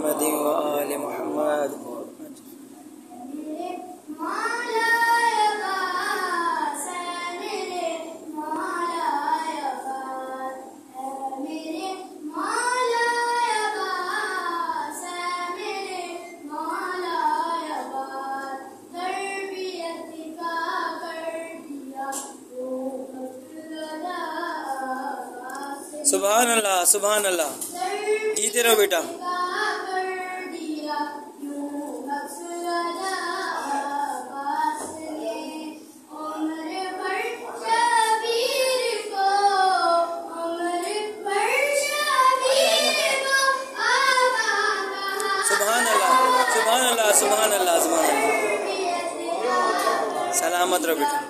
محمد وآل محمد. سبحان اللہ سبحان اللہ. جیتے رہو بیٹا. سبحان اللہ سبحان اللہ سبحان اللہ سبحان اللہ. سلامت رہو بیٹا.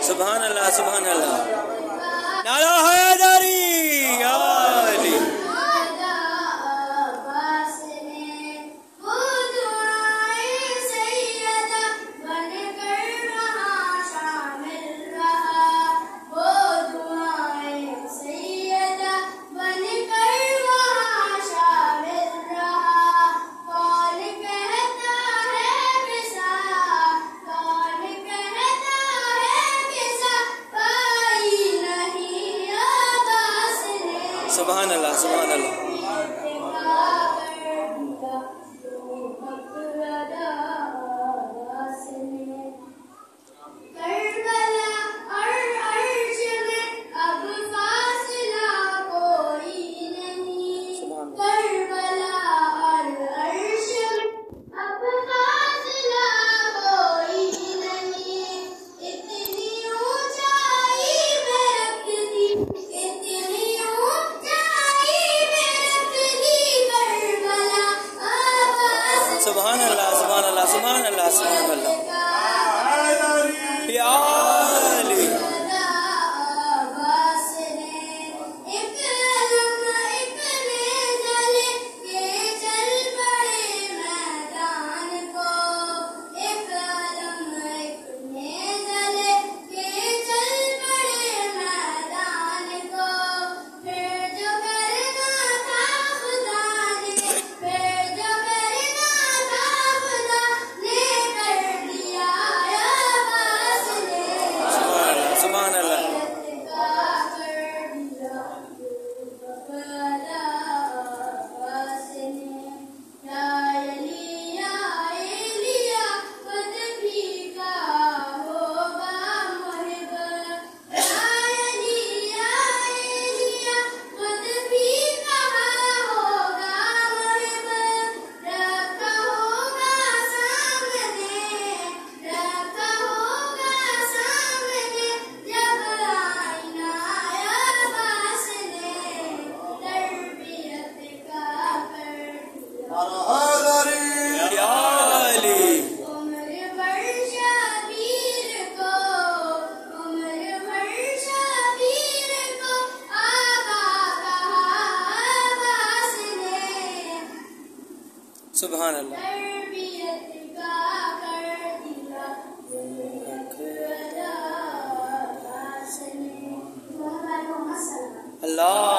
سبحان اللہ سبحان اللہ. نعرہ حیدری یا علی. سبحان اللہ سبحان اللہ. سبحان اللہ سبحان اللہ سبحان اللہ سبحان اللہ. یا علی. سبحان اللہ. اللہ